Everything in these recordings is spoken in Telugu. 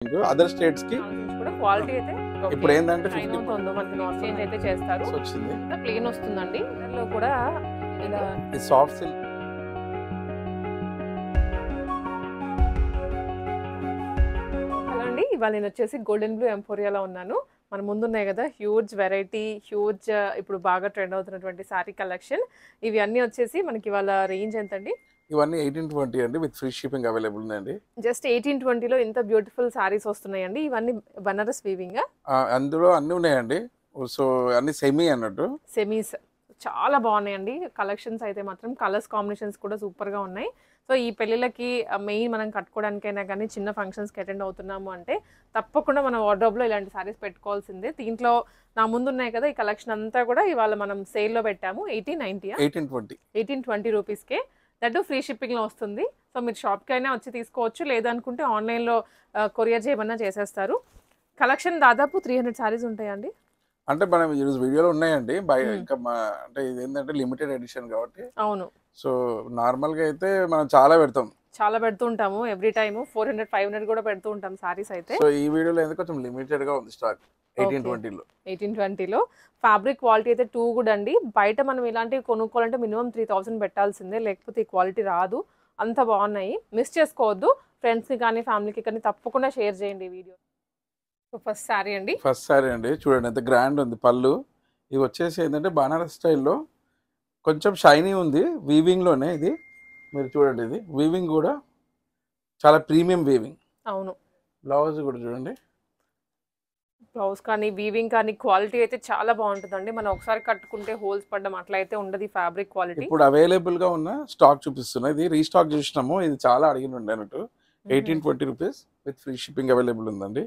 అదర్ స్టేట్స్ కి కూడా క్వాలిటీ అయితే ఇప్పుడు ఏంటంటే 50 మనకి నాట్ చేంజ్ అయితే చేస్తారు. వచ్చింది ప్లేన్ వస్తుందండి. దానిలో కూడా ఇలా సాఫ్ట్ సిల్క్. హలో అండి, ఇవాళ నేను వచ్చేసి గోల్డెన్ బ్లూ ఎంపోరియాలో ఉన్నాను. మన ముందున్నాయి కదా హ్యూజ్ వెరైటీ, హ్యూజ్ ఇప్పుడు బాగా ట్రెండ్ అవుతున్నటువంటి సారీ కలెక్షన్. ఇవి అన్నీ వచ్చేసి మనకి ఇవాళ రేంజ్ ఎంతండి? ఇవన్నీ 1820 అండి, విత్ ఫ్రీ షిప్పింగ్ అవైలబుల్ ఉందండి. జస్ట్ 1820లో ఇంత బ్యూటిఫుల్ సారీస్ వస్తున్నాయండి. ఇవన్నీ బనారస్ వీవింగ్, అందులో అన్ని ఉన్నాయండి. సో అన్ని సెమీ అన్నట్టు సెమీస్ చాలా బాగున్నాయండి. కలెక్షన్స్ అయితే మాత్రం కలర్స్ కాంబినేషన్స్ కూడా సూపర్గా ఉన్నాయి. సో ఈ పెళ్ళిళ్ళకి మెయిన్ మనం కట్టుకోవడానికైనా కానీ చిన్న ఫంక్షన్స్కి అటెండ్ అవుతున్నాము అంటే తప్పకుండా మన వార్డ్రోబ్లో ఇలాంటి సారీస్ పెట్టుకోవాల్సిందే. దీంట్లో నా ముందు ఉన్నాయి కదా, ఈ కలెక్షన్ అంతా కూడా ఇవాళ మనం సేల్లో పెట్టాము. 1820 రూపీస్కే, దట్ ఫ్రీ షిప్పింగ్లో వస్తుంది. సో మీరు షాప్కి అయినా వచ్చి తీసుకోవచ్చు, లేదనుకుంటే ఆన్లైన్లో కొరియర్ చేయమన్నా చేసేస్తారు. కలెక్షన్ దాదాపు 300 సారీస్ ఉంటాయండి. అంటే మనం ఈరోజు వీడియోలో ఉన్నాయండి. ఇంకా అంటే ఇది ఏంటంటే లిమిటెడ్ ఎడిషన్ కాబట్టి. అవును, సో నార్మల్గా అయితే మనం చాలా పెడతాం, చాలా పెడుతూ ఉంటాము. ఎవ్రీ టైమ్ 400-500 కూడా పెడుతూ ఉంటాం సారీస్ అయితే. సో ఈ వీడియోలో అయితే కొంచెం లిమిటెడ్ గా ఉంది స్టాక్ 1820లో. 1820లో ఫ్యాబ్రిక్ క్వాలిటీ అయితే టూ గుడ్ అండి. బయట మనం ఇలాంటివి కొనుక్కోవాలంటే మినిమం 3000 పెట్టాల్సిందే, లేకపోతే ఈ క్వాలిటీ రాదు. అంత బాగున్నాయి, మిస్ చేసుకోవద్దు. ఫ్రెండ్స్కి కానీ ఫ్యామిలీకి కానీ తప్పకుండా షేర్ చేయండి ఈ వీడియో. సో ఫస్ట్ సారీ అండి. ఫస్ట్ సారీ అండి, చూడండి ఎంత గ్రాండ్ ఉంది పళ్ళు. ఇది వచ్చేసి ఏంటంటే బనారస్ స్టైల్లో కొంచెం షైనీ ఉంది, వీవింగ్లోనే. ఇది మీరు చూడండి, ఇది వీవింగ్ కూడా చాలా ప్రీమియం వీవింగ్. అవును, బ్లౌజ్ కూడా చూడండి, బ్లౌజ్ కానీ వీవింగ్ కానీ క్వాలిటీ అయితే చాలా బాగుంటుందండి. మనం ఒకసారి కట్టుకుంటే హోల్స్ పడడం అట్లా అయితే ఉండదు ఈ ఫ్యాబ్రిక్ క్వాలిటీ. ఇప్పుడు అవైలబుల్ గా ఉన్న స్టాక్ చూపిస్తున్నా. ఇది రీస్టాక్ చేసినాము, ఇది చాలా అడిగిన ఉండే అన్నట్టు. 1820 rupees with free shipping available ఉందండి.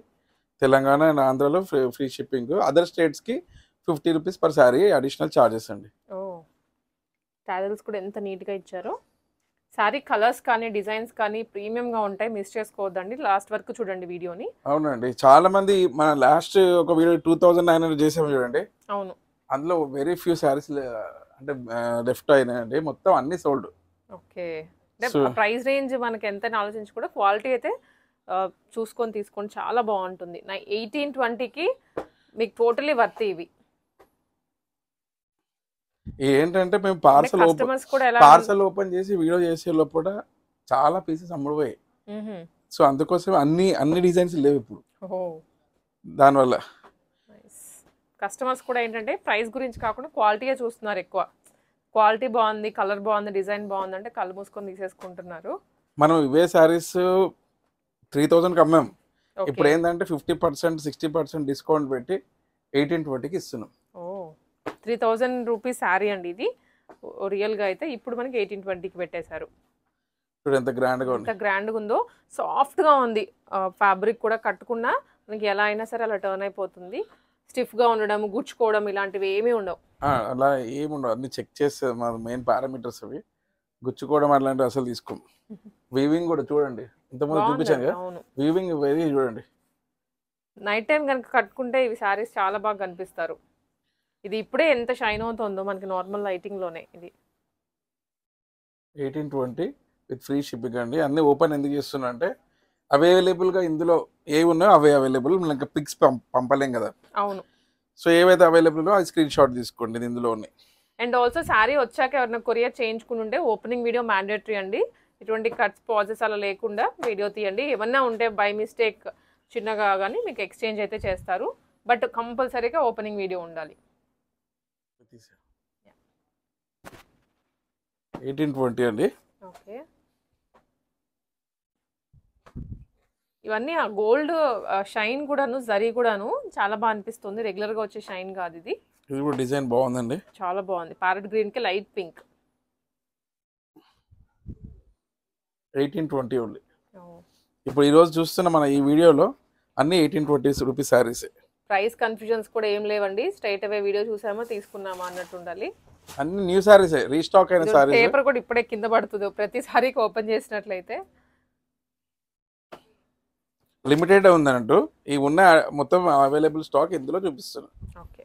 తెలంగాణ అండ్ ఆంధ్రాలో ఫ్రీ షిప్పింగ్. అదర్ స్టేట్స్ కి 50 rupees per sari additional charges అండి. ఓ, టాజల్స్ కూడా ఎంత నీట్గా ఇచ్చారో. సారీ కలర్స్ కానీ డిజైన్స్ కానీ ప్రీమియంగా ఉంటాయి, మిస్ చేసుకోవద్దండి. లాస్ట్ వరకు చూడండి వీడియోని. అవునండి, చాలా మంది మన లాస్ట్ ఒక వీడియో 2900 చేసాము చూడండి. అవును, అందులో వెరీ ఫ్యూ శారీస్ అంటే లెఫ్ట్ అయినాయండి, మొత్తం అన్ని సోల్డ్. ఓకే. ప్రైస్ రేంజ్ మనకి ఎంత ఆలోచించి కూడా క్వాలిటీ అయితే చూసుకొని తీసుకోండి, చాలా బాగుంటుంది. 1820కి మీకు టోటలీ వర్త్ ఇవి. ఏంటంటే మేము పార్సల్ ఓపెన్ చేసి వీడియో చేసే లోపల చాలా పీసెస్ అమ్ముడుపోయాయి. సో అందుకోసం అన్ని డిజైన్స్ లేవు ఇప్పుడు. దానివల్ల కస్టమర్స్ కూడా ఏంటంటే ప్రైస్ గురించి కాకుండా క్వాలిటీయే చూస్తున్నారు ఎక్కువ. క్వాలిటీ బాగుంది, కలర్ బాగుంది, డిజైన్ బాగుంది అంటే కళ్ళు మూసుకొని తీసేసుకుంటున్నారు. మనం ఇవే శారీస్ 3000కి అమ్మాం. ఇప్పుడు ఏంటంటే 50% 60% డిస్కౌంట్ పెట్టి 1820కి ఇస్తున్నాం. 3000 రూపీస్ శారీ అండి ఇది రియల్గా అయితే. ఇప్పుడు మనకి 1820కి పెట్టేశారు. ఇప్పుడు ఎంత గ్రాండ్గా ఉంది, ఎంత గ్రాండ్గా ఉందో. సాఫ్ట్గా ఉంది ఫ్యాబ్రిక్ కూడా. కట్టుకున్నా మనకి ఎలా అయినా సరే అలా టర్న్ అయిపోతుంది. స్టిఫ్గా ఉండడం, గుచ్చుకోవడం ఇలాంటివి ఏమీ ఉండవు. అలా ఏమి ఉండవు, అన్ని చెక్ చేస్తే మా మెయిన్ పారామీటర్స్ అవి. గుచ్చుకోవడం అట్లాంటివి అసలు తీసుకోం. వీవింగ్ కూడా చూడండి, ఇంతకుముందు చూపించాను కదా, వీవింగ్ వెరీ చూడండి. నైట్ టైం కనుక కట్టుకుంటే ఇవి శారీస్ చాలా బాగా కనిపిస్తారు. ఇది ఇప్పుడే ఎంత షైన్ అవుతుందో మనకి నార్మల్ లైటింగ్లోనే. ఇది 1820 విత్ ఫ్రీ షిప్పింగ్ అండి. అన్నీ ఓపెన్ ఎందుకు చేస్తున్నా అంటే అవైలబుల్గా ఇందులో ఏవి ఉన్నాయో అవే అవైలబుల్. ఇంకా పిక్స్ పంపలేం కదా. అవును, సో ఏవైతే అవైలబుల్ అది స్క్రీన్ షాట్ తీసుకోండి, ఇందులో ఉన్నాయి. అండ్ ఆల్సో శారీ వచ్చాక ఎవరైనా కొరియర్ చేయించుకుని ఉంటే ఓపెనింగ్ వీడియో మ్యాండేటరీ అండి. ఇటువంటి కట్స్ పాజెస్ అలా లేకుండా వీడియో తీయండి. ఏమన్నా ఉంటే బై మిస్టేక్ చిన్నగా కానీ మీకు ఎక్స్చేంజ్ అయితే చేస్తారు, బట్ కంపల్సరీగా ఓపెనింగ్ వీడియో ఉండాలి. 1820 అండి. ఓకే, ఇవన్నీ ఆ గోల్డ్ షైన్ కూడాను, జరీ కూడాను చాలా బాగా అనిపిస్తుంది. రెగ్యులర్గా వచ్చే షైన్ కాదు ఇది. ఇది కూడా డిజైన్ బాగుందండి, చాలా బాగుంది. ప్యారెట్ గ్రీన్కి లైట్ పింక్. 1820 ఓన్లీ. ఇప్పుడు ఈరోజు చూస్తున్న మన ఈ వీడియోలో అన్ని 1820 రూపీస్ శారీస్. ప్రైస్ కన్ఫ్యూజన్స్ కూడా ఏం లేవండి. స్ట్రైట్ అవే వీడియో చూసామో తీసుకున్నామా అన్నట్టు ఉండాలి. అన్ని న్యూ శారీస్, రీస్టాక్ అయిన శారీస్. పేపర్ కూడా ఇప్పుడే కింద పడుతుంది ప్రతిసారికి ఓపెన్ చేసినట్లయితే. లిమిటెడ్ ఉందన్నట్టు. ఈ ఉన్న మొత్తం అవైలబుల్ స్టాక్ ఇందులో చూపిస్తున్నా. ఓకే,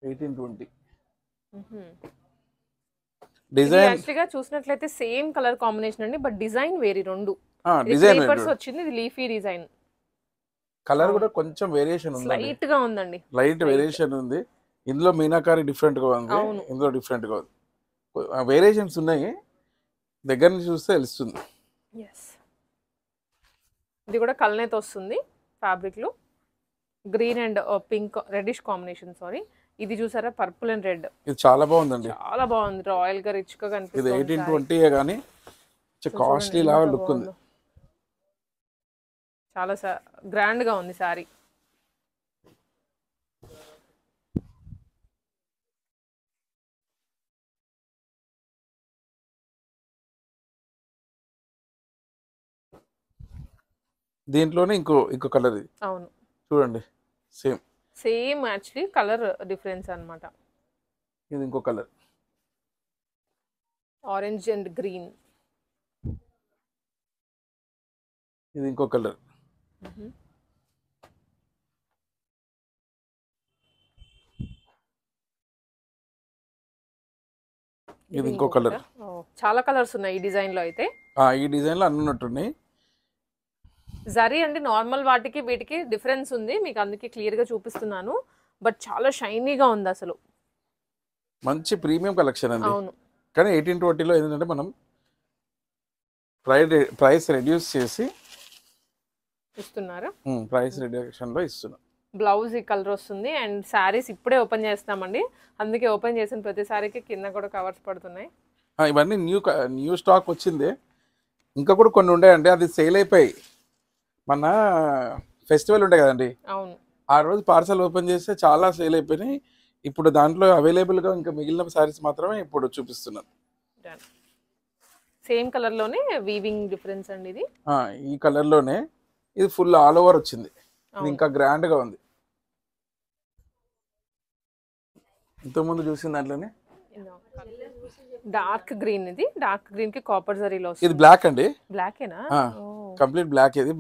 1820 ఇది డిజైన్ యాక్చువల్గా చూసినట్లయితే సేమ్ కలర్ కాంబినేషన్ అండి, బట్ డిజైన్ వేరే రెండు. డిజైన్ పేపర్స్ వచ్చింది, ఇది లీఫీ డిజైన్. కలర్ కూడా కొంచెం వేరియేషన్ ఉంది, లైట్ గా ఉందండి, లైట్ వేరియేషన్ ఉంది. ఇందులో మీనాకారి డిఫరెంట్ గా ఉంది, ఇందులో డిఫరెంట్ గా ఉంది, వేరియేషన్స్ ఉన్నాయి. దగ్గర నుంచి చూస్తే తెలుస్తుంది. ఇది కూడా కల్నేత వస్తుంది ఫ్యాబ్రిక్ లో, green and pink reddish combination. Sorry, ఇది చూసారా పర్పుల్ అండ్ రెడ్, ఇది చాలా బాగుందండి, చాలా బాగుంది, రాయల్ గా రిచ్ గా కనిపిస్తుంది. ఇది 1820 కానీ కాస్ట్లీ లాగా లుక్ ఉంది, చాలా గ్రాండ్ గా ఉంది సారీ. దీంట్లోనే ఇంకో కలర్ ఇది. అవును చూడండి, సేమ్ యాక్చువల్లీ కలర్ డిఫరెన్స్ అన్నమాట. ఇది ఇంకో కలర్, ఆరెంజ్ అండ్ గ్రీన్. ఇది ఇంకో కలర్, ఇది ఇంకో కలర్. చాలా కలర్స్ ఉన్నాయి ఈ డిజైన్ లో అయితే. ఈ డిజైన్ లో అన్ని ఉన్నట్టున్నాయి. జరీ అండి నార్మల్ వాటికి వీటికి డిఫరెన్స్ ఉంది, మీకు అందుకే క్లియర్ గా చూపిస్తున్నాను. బట్ చాలా షైనీగా ఉంది అసలు, మంచి ప్రీమియం కలెక్షన్ అండి. అవును, కానీ 1820లో ఏంటంటే మనం ప్రైస్ రెడ్యూస్ చేసి ఇస్తున్నారు, ప్రైస్ రిడక్షన్ లో ఇస్తున్నాం. బ్లౌజ్ ఈ కలర్ వస్తుంది అండ్ శారీస్ ఇప్పుడే ఓపెన్ చేస్తామండి, అందుకే ఓపెన్ చేసిన ప్రతి సారీకి కింద కూడా కవర్స్ పడుతున్నాయి. ఇవన్నీ న్యూ స్టాక్ వచ్చింది, ఇంకా కూడా కొన్ని ఉంటాయండి, అది సేల్ అయిపోయి మన ఫెస్టివల్ ఉంటాయి కదండి, అవును, ఆ రోజు పార్సల్ ఓపెన్ చేస్తే చాలా సేల్ అయిపోయినాయి. ఇప్పుడు దాంట్లో అవైలబుల్గా ఇంకా మిగిలిన సారీస్ మాత్రమే ఇప్పుడు చూపిస్తున్నాను. సేమ్ కలర్ లోనే వీవింగ్ డిఫరెన్స్ అండి ఇది. ఈ కలర్ లోనే ఇది ఫుల్ ఆల్ ఓవర్ వచ్చింది, ఇది ఇంకా గ్రాండ్ గా ఉంది. ఇంతకుముందు చూసిన దాంట్లోనే డార్క్ గ్రీన్, ఇది డార్క్ గ్రీన్ కి కాపర్ జరీలో. ఇది బ్లాక్ అండి, బ్లాకేనా? Complete black. ఇది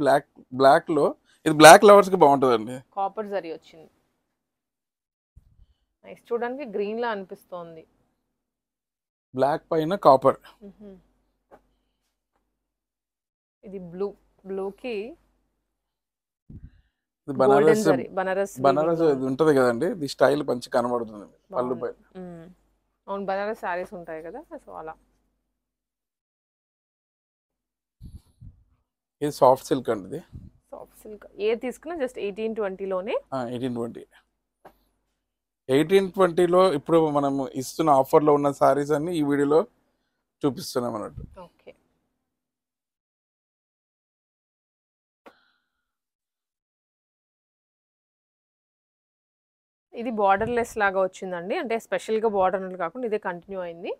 బ్లాక్ లో ఇది బ్లాక్ లవర్స్ కి బాగుంటుందండి. కాపర్ జరీ వచ్చింది, నైస్, చూడడానికి గ్రీన్ లా అనిపిస్తోంది. బ్లాక్ పైన కాపర్. ఇది బ్లూకి బనారస్ ఉంటది కదండి, ఇది స్టైల్ మంచి కనబడుతుంది పళ్ళు పైన. అవును, బనారస్ సారీస్ ఉంటాయి కదా, సో అలా. ఇది సాఫ్ట్ సిల్క్ అండి, ఇది సాఫ్ట్ సిల్క్. ఏ తీసుకున్నా జస్ట్ 1820లోనే. 1820లో ఇప్పుడు మనం ఇస్తున్న ఆఫర్లో ఉన్న సారీస్ అన్ని ఈ వీడియోలో చూపిస్తున్నాం అన్నట్టు. ఓకే, ఇది బార్డర్ లెస్ లాగా వచ్చిందండి, అంటే స్పెషల్గా బార్డర్ అనేది కాకుండా ఇదే కంటిన్యూ అయింది.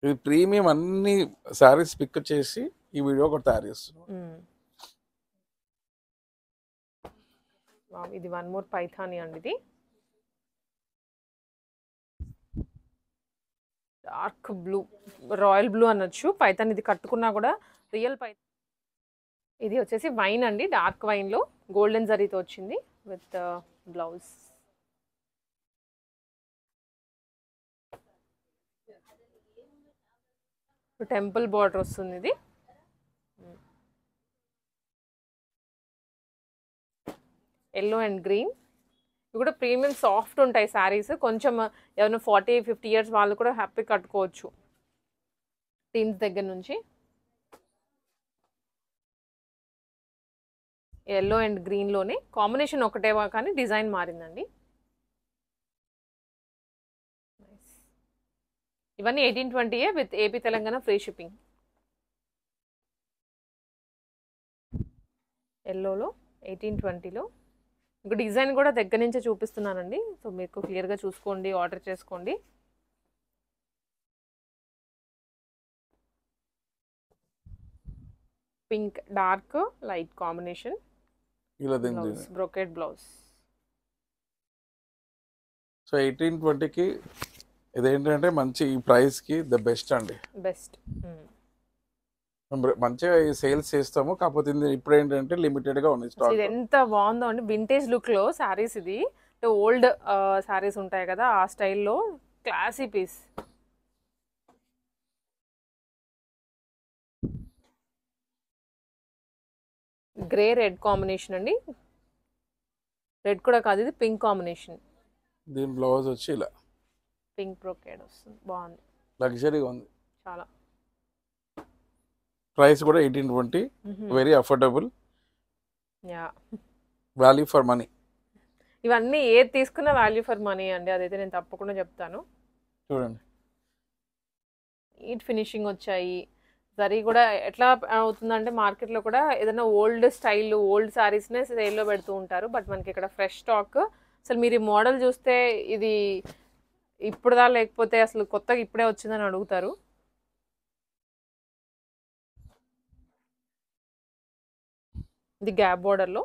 ఇది ప్రీమియం అన్ని సారీస్ పిక్ చేసి ఈ వీడియో ఒకటి తయారు చేస్తున్నాం. ఇది వన్ మోర్ పైథానీ అండి, ఇది డార్క్ బ్లూ, రాయల్ బ్లూ అనొచ్చు. పైథాన్ ఇది కట్టుకున్నా కూడా రియల్ పైథాన్. ఇది వచ్చేసి వైన్ అండి, డార్క్ వైన్ లో గోల్డెన్ జరీతో వచ్చింది విత్ బ్లౌజ్. టెంపుల్ బార్డర్ వస్తుంది, ఇది ఎల్లో అండ్ గ్రీన్. ఇవి కూడా ప్రీమియం సాఫ్ట్ ఉంటాయి శారీస్, కొంచెం ఏమైనా 40-50 ఇయర్స్ వాళ్ళు కూడా హ్యాపీ కట్టుకోవచ్చు టీన్స్ దగ్గర నుంచి. ఎల్లో అండ్ గ్రీన్లోనే కాంబినేషన్ ఒకటే కానీ డిజైన్ మారిందండి. ఇవన్నీ 1820 with AP Telangana free shipping. ఎల్లోలో 1820లో ఇంకా డిజైన్ కూడా దగ్గర నుంచే చూపిస్తున్నానండి, సో మీకు క్లియర్గా చూసుకోండి, ఆర్డర్ చేసుకోండి. Pink dark light combination, brocade blouse. So 1820కి ఇదేంటంటే మంచి ఈ ప్రైస్కి ద బెస్ట్ అండి, బెస్ట్. మంచిగా సేల్స్ చేస్తాము, కాకపోతే ఇప్పుడు ఏంటంటే లిమిటెడ్ గా ఉంది స్టాక్. ఇది ఎంత బాగుందో అండి, వింటేజ్ లుక్ లో సారీస్. ఇది అంటే ఓల్డ్ శారీస్ ఉంటాయి కదా ఆ స్టైల్లో classy piece. Grey red combination అండి. రెడ్ కూడా కాదు, ఇది పింక్ కాంబినేషన్. దీని బ్లౌజ్ వచ్చి ఇలా పింక్ బ్రోకేడ్ వస్తుంది, బాగుంది, లగ్జరీగా ఉంది చాలా. ప్రైస్ కూడా 1820, very affordable, yeah. Value for money. ఇవన్నీ ఏది తీసుకున్న వాల్యూ ఫర్ మనీ అండి, అదైతే నేను తప్పకుండా చెప్తాను. చూడండి నీట్ ఫినిషింగ్ వచ్చాయి. జరీ కూడా ఎట్లా అవుతుందంటే మార్కెట్లో కూడా ఏదైనా ఓల్డ్ స్టైల్ ఓల్డ్ శారీస్నే సేల్లో పెడుతూ ఉంటారు, బట్ మనకి ఇక్కడ ఫ్రెష్ స్టాక్. అసలు మీరు ఈ మోడల్ చూస్తే ఇది ఇప్పుడుదా లేకపోతే అసలు కొత్తగా ఇప్పుడే వచ్చిందని అడుగుతారు. ఇది గ్యాప్ బోర్డర్లో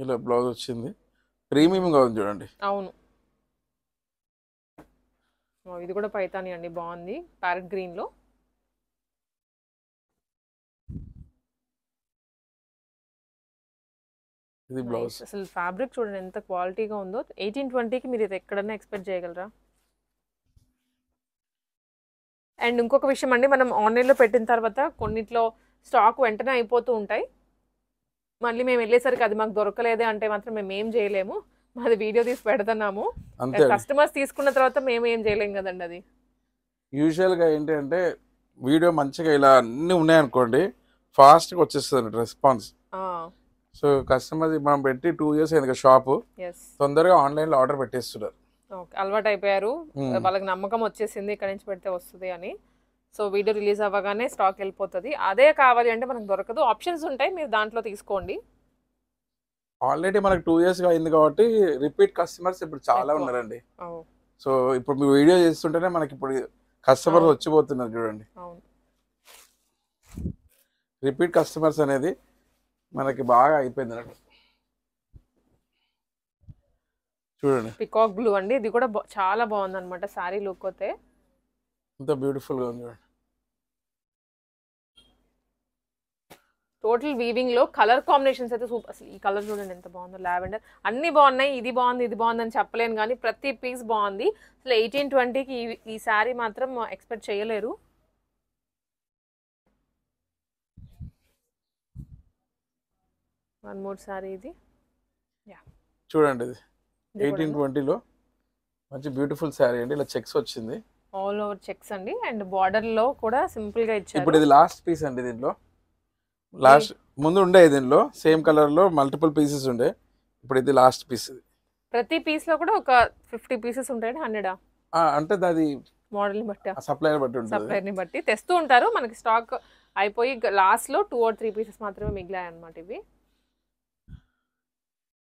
ఇలా బ్లౌజ్ వచ్చింది, ప్రీమియంగా ఉంది చూడండి. అవును, ఇది కూడా పైతాని అండి, బాగుంది, ప్యారెట్ గ్రీన్లో. ఇది బ్లౌజ్. అసలు ఫ్యాబ్రిక్ చూడండి ఎంత క్వాలిటీగా ఉందో. 1820కి మీరు ఇది ఎక్కడన్నా ఎక్స్పెక్ట్ చేయగలరా? అండ్ ఇంకొక విషయం అండి, మనం ఆన్లైన్లో పెట్టిన తర్వాత కొన్నిట్లో స్టాక్ వెంటనే అయిపోతూ ఉంటాయి. మళ్ళీ మేము వెళ్ళేసరికి అది మాకు దొరకలేదే అంటే మాత్రం మేము ఏం చేయలేము, మాది వీడియో తీసి పెడుతున్నాము. కస్టమర్స్ తీసుకున్న తర్వాత మేము ఏం చేయలేము కదండి. అది యూజువల్గా ఏంటంటే వీడియో మంచిగా ఇలా అన్నీ ఉన్నాయనుకోండి, ఫాస్ట్గా వచ్చేస్తుంది రెస్పాన్స్. సో కస్టమర్ మనం పెట్టి 2 years అయింది షాపు, తొందరగా ఆన్లైన్లో ఆర్డర్ పెట్టేస్తున్నారు. ఓకే, అలవాటు అయిపోయారు, వాళ్ళకి నమ్మకం వచ్చేసింది ఇక్కడ నుంచి పెడితే వస్తుంది అని. సో వీడియో రిలీజ్ అవ్వగానే స్టాక్ వెళ్ళిపోతుంది. అదే కావాలి అంటే మనకు దొరకదు, ఆప్షన్స్ ఉంటాయి, మీరు దాంట్లో తీసుకోండి. ఆల్రెడీ మనకు 2 years అయింది కాబట్టి రిపీట్ కస్టమర్స్ ఇప్పుడు చాలా ఉన్నారండి. సో ఇప్పుడు మీ వీడియో చేస్తుంటేనే మనకి ఇప్పుడు కస్టమర్స్ వచ్చిపోతున్నారు చూడండి. రిపీట్ కస్టమర్స్ అనేది మనకి బాగా అయిపోయింది అన్నట్టు. చూడండి పికాక్ బ్లూ అండి, ఇది కూడా చాలా బాగుంది అనమాట. శారీ లుక్ అయితే ఎంత బ్యూటిఫుల్ గా ఉంది చూడండి. టోటల్ వీవింగ్ లో కలర్ కాంబినేషన్స్ అయితే సూపర్. అసలు ఈ కలర్ చూడండి ఎంత బాగుందో, లావెండర్. అన్ని బాగున్నాయి, ఇది బాగుంది ఇది బాగుంది అని చెప్పలేను కానీ ప్రతి పీస్ బాగుంది. అసలు 1820కి ఈ శారీ మాత్రం ఎక్స్పెక్ట్ చేయలేరు. వన్ మోర్ శారీ ఇది. చూడండి ఇది 1820లో మంచి బ్యూటిఫుల్ శారీ అండి, ఇలా చెక్స్ వచ్చింది, ఆల్ ఓవర్ చెక్స్ అండి. అండ్ బార్డర్ లో కూడా సింపుల్ గా ఇచ్చారు. ఇప్పుడు ఇది లాస్ట్ పీస్ అండి, దీంట్లో లాస్ట్ ముందు ఉండే దీనిలో సేమ్ కలర్ లో మల్టిపుల్ పీసెస్ ఉండే, ఇప్పుడు ఇది లాస్ట్ పీస్. ప్రతి పీస్ లో కూడా ఒక 50 పీసెస్ ఉంటాయి. 100 అంటే అది మోడల్ ని బట్టి, సప్లైర్ బట్టి ఉంటుంది, సప్లైర్ ని బట్టి తెస్తూ ఉంటారు. మనకి స్టాక్ అయిపోయి లాస్ట్ లో 2 or 3 పీసెస్ మాత్రమే మిగిలాయి అన్నమాట. ఇవి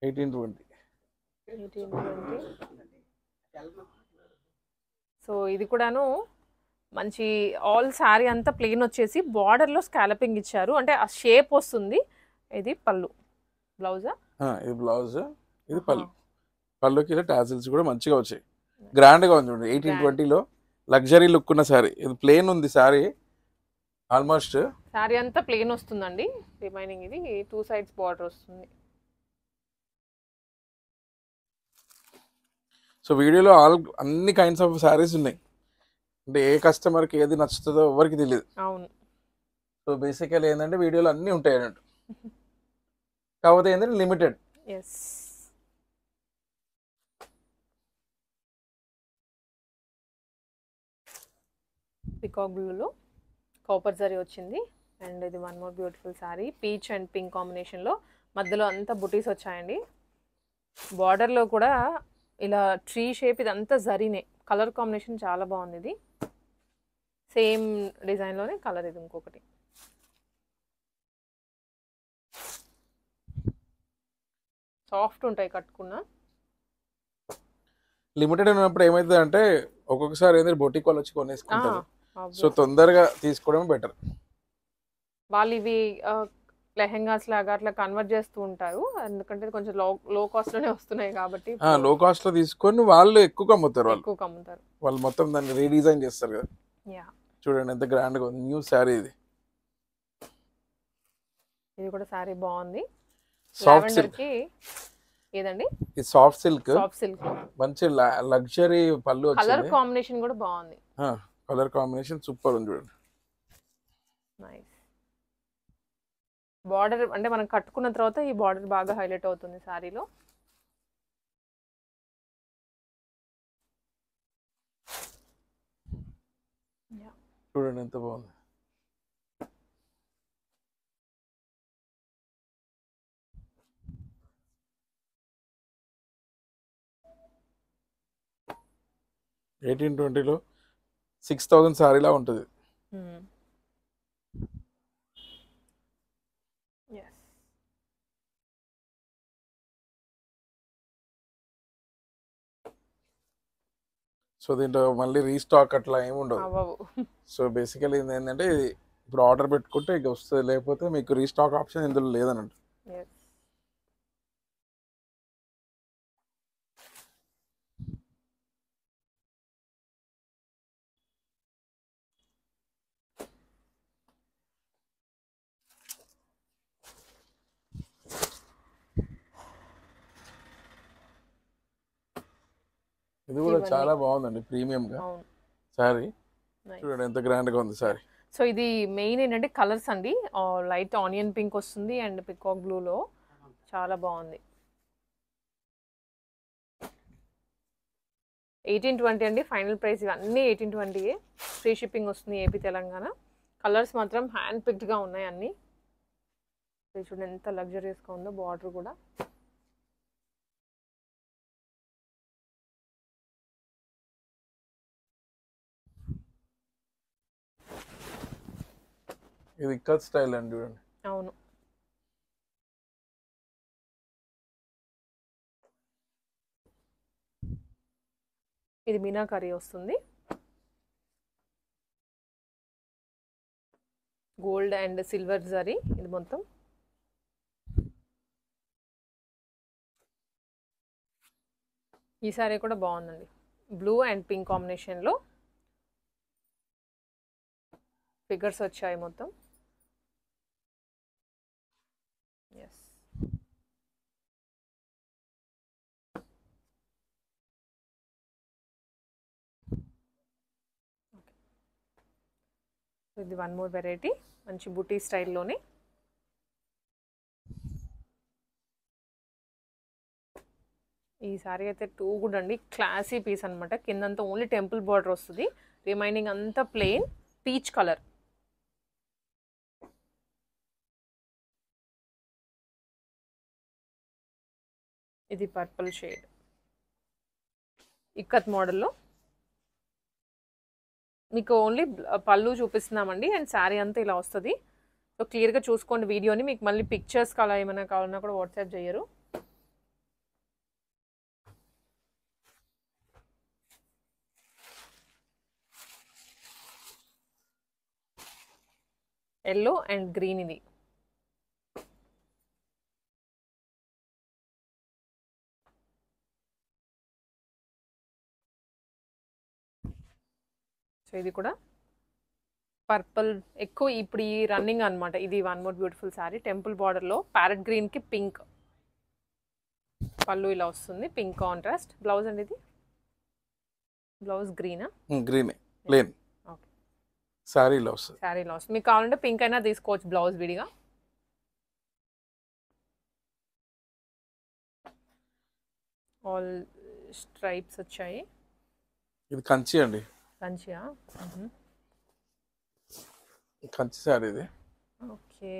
1820. సో ఇది కూడాను మంచి ఆల్ శారీ అంతా ప్లెయిన్ వచ్చేసి బార్డర్ లో స్కాలపింగ్ ఇచ్చారు, అంటే ఆ షేప్ వస్తుంది. ఇది పళ్ళు, బ్లౌజా? ఇది బ్లౌజ్, ఇది పళ్ళు. పళ్ళుకి ఇలా టాజిల్స్ కూడా మంచిగా వచ్చాయి, గ్రాండ్ గా ఉంది. 1820లో లగ్జరీ లుక్ ఉన్న శారీ. ఇది ప్లెయిన్ ఉంది శారీ, ఆల్మోస్ట్ శారీ అంతా ప్లెయిన్ వస్తుందండి. రిమైనింగ్ ఇది 2 sides బార్డర్ వస్తుంది. సో వీడియోలో అన్ని కైండ్స్ ఆఫ్ శారీస్ ఉన్నాయి, అంటే ఏ కస్టమర్కి ఏది నచ్చుతుందో ఎవరికి తెలియదు. అవును. సో బేసికల్ ఏంటంటే వీడియోలో అన్నీ ఉంటాయి అన్నట్టు, కాకపోతే ఏంటంటే లిమిటెడ్. పికాక్ బ్లూలో కాపర్ జరీ వచ్చింది. అండ్ ఇది one more beautiful sari, peach and pink కాంబినేషన్లో, మధ్యలో అంతా బుటీస్ వచ్చాయండి. బార్డర్లో కూడా ఇలా ట్రీ షేప్, ఇదంతా జరీనే. కలర్ కాంబినేషన్ చాలా బాగుంది. ఇది సేమ్ డిజైన్లోనే కలర్ ఇది ఇంకొకటి. సాఫ్ట్ ఉంటాయి కట్టుకున్న. లిమిటెడ్ ఉన్నప్పుడు ఏమవుతుంది అంటే ఒక్కొక్కసారి ఏంటంటే బొటిక్ వాళ్ళు వచ్చి కొనేసుకుంటారు, సో తొందరగా తీసుకోవడం బెటర్. వాళ్ళు ఇవి లెహెంగాస్ లాగా అట్లా కన్వర్ట్ చేస్తూ ఉంటారు, ఎందుకంటే కొంచెం లో కాస్ట్ లోనే వస్తున్నాయి కాబట్టి. లో కాస్ట్ లో తీసుకొని వాళ్ళు ఎక్కువ అమ్ముతారు, వాళ్ళు మొత్తం దాన్ని రీడిజైన్ చేస్తారు కదా. చూడండి ఎంత గ్రాండ్ గా ఉంది, న్యూ శారీ ఇది. ఇది కూడా శారీ బాగుంది. సాఫ్ట్ లావెండర్ సిల్క్, కి ఏదండి ఇది సాఫ్ట్ సిల్క్, సాఫ్ట్ సిల్క్ మంచి లగ్జరీ పళ్ళు కలర్ వచ్చింది. కాంబినేషన్ కూడా బాగుంది. కలర్ కాంబినేషన్ సూపర్ ఉంది చూడండి. నైస్. బార్డర్ అంటే మనం కట్టుకున్న తర్వాత ఈ బార్డర్ బాగా హైలైట్ అవుతుంది శారీలో. చూడండి ఎంత బాగుంది. ఎయిటీన్ ట్వంటీలో 6000 సారీలా ఉంటుంది. సో దీంట్లో మళ్ళీ రీస్టాక్ అట్లా ఏమి ఉండదు. సో బేసికలీ ఏంటంటే ఇప్పుడు ఆర్డర్ పెట్టుకుంటే ఇక వస్తుంది, లేకపోతే మీకు రీస్టాక్ ఆప్షన్ ఇందులో లేదన్నట్టు. ఇది కూడా చాలా బాగుందండి, ప్రీమియం గా సారీ. చూడండి ఎంత గ్రాండ్ గా ఉంది సారీ. సో ఇది మెయిన్ ఏంటంటే కలర్స్ అండి, లైట్ ఆనియన్ పింక్ వస్తుంది అండ్ పికాక్ బ్లూ లో చాలా బాగుంది. 1820 అండి ఫైనల్ ప్రైస్. అన్నీ 1820. ఫ్రీ షిప్పింగ్ వస్తుంది ఏపీ తెలంగాణ. కలర్స్ మాత్రం హ్యాండ్ పిక్డ్ గా ఉన్నాయి అన్ని. చూడండి ఎంత లగ్జరియస్ గా ఉందో, బార్డర్ కూడా. ఇది ఇక్కత్ స్టైల్ అండి చూడండి. అవును. ఇది మీనాకరీ వస్తుంది, గోల్డ్ అండ్ సిల్వర్ జరీ ఇది మొత్తం. ఈ సారీ కూడా బాగుందండి, బ్లూ అండ్ పింక్ కాంబినేషన్ లో ఫిగర్స్ వచ్చాయి మొత్తం. ఎస్. ఇది వన్ మోర్ వెరైటీ, మంచి బుటీ స్టైల్లోనే. ఈ సారీ అయితే టూ గుడ్ అండి, క్లాసీ పీస్ అనమాట. కిందంతా ఓన్లీ టెంపుల్ బార్డర్ వస్తుంది, రిమైనింగ్ అంతా ప్లెయిన్ పీచ్ కలర్. ఇది పర్పుల్ షేడ్ ఇక్కత్ మోడల్లో. మీకు ఓన్లీ పళ్ళు చూపిస్తున్నామండి అండ్ శారీ అంతా ఇలా వస్తుంది. సో క్లియర్గా చూసుకోండి వీడియోని. మీకు మళ్ళీ పిక్చర్స్ అలా ఏమైనా కావాలన్నా కూడా వాట్సాప్ చేయరు. ఎల్లో అండ్ గ్రీన్ ఇది. సో ఇది కూడా పర్పుల్ ఎక్కువ ఇప్పుడు ఈ రన్నింగ్ అనమాట. ఇది one more beautiful sari, temple బార్డర్లో ప్యారెట్ గ్రీన్కి పింక్ పళ్ళు ఇలా వస్తుంది, పింక్ కాంట్రాస్ట్. బ్లౌజ్ అండి ఇది, బ్లౌజ్ గ్రీనా? Green plain. ఓకే, శారీలో వస్తుంది. శారీలో వస్తుంది. మీకు కావాలంటే పింక్ అయినా తీసుకోవచ్చు బ్లౌజ్ విడిగా. ఆల్ స్ట్రైప్స్ వచ్చాయి. ఇది కంచి అండి, కంచియా? కంచి శారీ ఇది. ఓకే,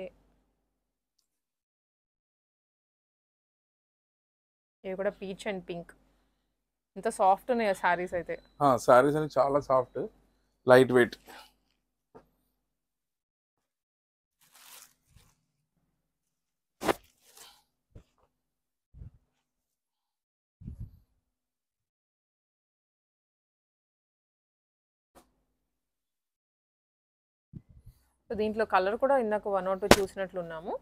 ఇవి కూడా పీచ్ అండ్ పింక్. ఇంత సాఫ్ట్ ఉన్నాయి శారీస్ అయితే. శారీస్ అని చాలా సాఫ్ట్, లైట్ వెయిట్. సో దీంట్లో కలర్ కూడా ఇందాక 1 or 2 చూసినట్లున్నాము.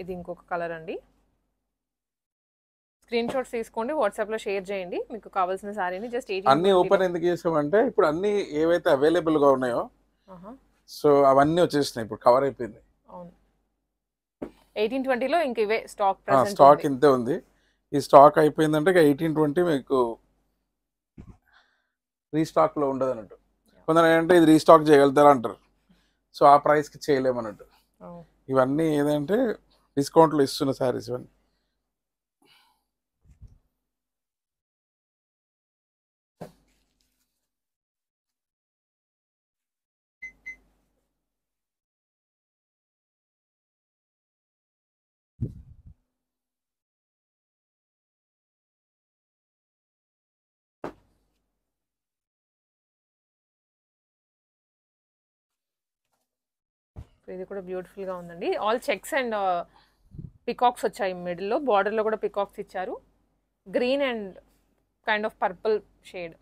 ఇది ఇంకొక కలర్ అండి. స్క్రీన్ షాట్స్ తీసుకోండి, వాట్సాప్లో షేర్ చేయండి మీకు కావాల్సిన శారీని. జస్ట్ అన్ని ఓపెన్ ఎందుకు చేసామంటే ఇప్పుడు అన్ని ఏవైతే అవైలబుల్గా ఉన్నాయో సో అవన్నీ వచ్చేసినాయి, ఇప్పుడు కవర్ అయిపోయింది. అవును, 1820లో ఇంక ఇవే స్టాక్ ప్రెసెంట్ స్టాక్ ఇంతే ఉంది. ఈ స్టాక్ అయిపోయిందంటే ఇక 1820 మీకు రీస్టాక్లో ఉండదు అన్నట్టు. కొందరు ఏంటంటే ఇది రీస్టాక్ చేయగలుగుతారా అంటారు. సో ఆ ప్రైస్కి చేయలేమన్నట్టు. ఇవన్నీ ఏదంటే డిస్కౌంట్లో ఇస్తున్న శారీస్ ఇవన్నీ. ఇది కూడా బ్యూటిఫుల్ గా ఉందండి. ఆల్ చెక్స్ అండ్ పికాక్స్ వచ్చాయి మిడిల్ లో. బార్డర్ లో కూడా పికాక్స్ ఇచ్చారు. Green and kind of purple shade.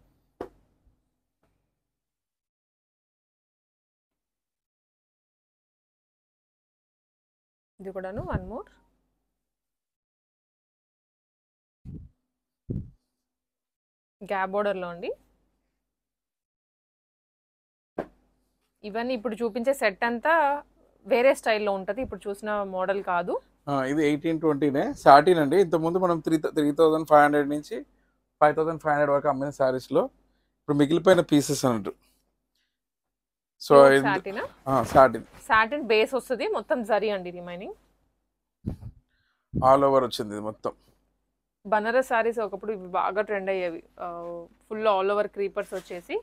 ఇది కూడాను వన్ మోర్. గ్యాప్ బోర్డర్ లో అండి. ఇవన్నీ ఇప్పుడు చూపించే సెట్ అంతా వేరే స్టైల్లో ఉంటుంది, ఇప్పుడు చూసిన మోడల్ కాదు. ఇది 1820నే సాటిన్ అండి. ఇంతకుముందు మనం 3500 నుంచి 5500 వరకు అమ్మిన శారీస్లో ఇప్పుడు మిగిలిపోయిన పీసెస్ అన్నట్టు. సో సాటిన్ సాటిన్ బేస్ వస్తుంది, మొత్తం జరీ అండి. రిమైనింగ్ ఆల్ ఓవర్ వచ్చింది ఇది మొత్తం. బనారస్ సారీస్ ఒకప్పుడు ఇవి బాగా ట్రెండ్ అయ్యేవి, ఫుల్ ఆల్ ఓవర్ క్రీపర్స్ వచ్చేసి.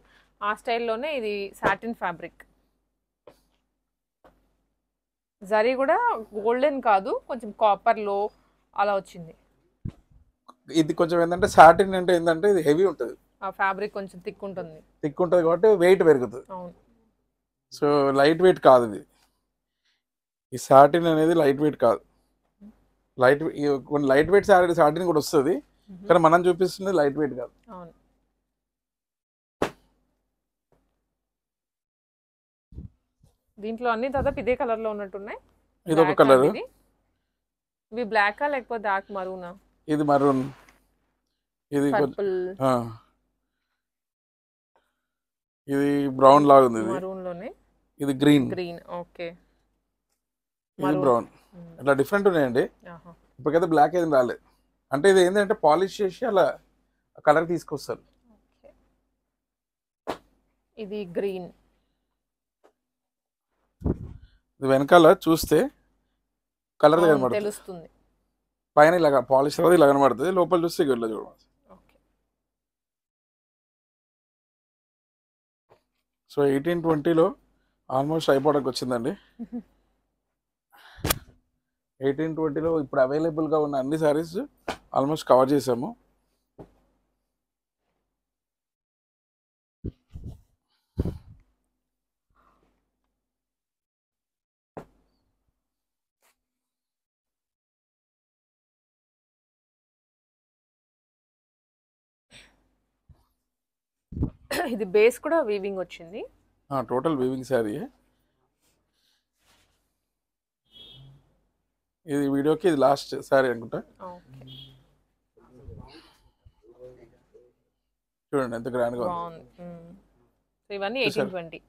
ఆ స్టైల్లోనే ఇది సాటిన్ ఫ్యాబ్రిక్. జరీ కూడా గోల్డెన్ కాదు, కొంచెం కాపర్లో అలా వచ్చింది. ఇది కొంచెం ఏంటంటే సాటిన్ అంటే ఏంటంటే ఇది హెవీ ఉంటుంది, ఆ ఫ్యాబ్రిక్ కొంచెం థిక్ ఉంటుంది కాబట్టి వెయిట్ పెరుగుతుంది. అవును. సో లైట్ వెయిట్ కాదు ఇది. ఈ సాటిన్ అనేది లైట్ వెయిట్ కాదు. కొన్ని లైట్ వెయిట్ సాటిన్ కూడా వస్తుంది, కానీ మనం చూపిస్తుంది లైట్ వెయిట్ కాదు. అవును. దీంట్లో అన్ని దాదాపు ఇదే కలర్ లో ఉన్నట్టున్నాయి. ఇది ఒక కలర్. ఇవి బ్లాకా లేకపోతే డార్క్ మరూనా? ఇది మరూన్. ఇది పర్పుల్. ఇది బ్రౌన్ లాగా ఉంది. మరూన్ లోనే. ఇది గ్రీన్. ఓకే. ఇది బ్రౌన్. అట్లా డిఫరెంట్ ఉన్నాయండి. ఇప్పటికైతే బ్లాక్ ఏది రాలేదు. అంటే ఇది ఏంటంటే పాలిష్ చేసి అలా కలర్ తీసుకొస్తారు. ఇది గ్రీన్. ఇది వెనకాల చూస్తే కలర్ కనబడుతుంది, తెలుస్తుంది. పైన ఇలా పాలిష్ తర్వాత ఇలా కనబడుతుంది, లోపల చూస్తే ఇలా చూడవచ్చు. సో 1820లో ఆల్మోస్ట్ అయిపోవడానికి వచ్చిందండి. 1820లో ఇప్పుడు అవైలబుల్గా ఉన్న అన్ని శారీస్ ఆల్మోస్ట్ కవర్ చేసాము. ఇది బేస్ కూడా వీవింగ్ వచ్చింది. Total weaving sari. ఇది వీడియోకి ఇది లాస్ట్ శారీ అనుకుంటా. చూడండి ఎంత గ్రాండ్ గా ఉంది. ఇవన్నీ 1820.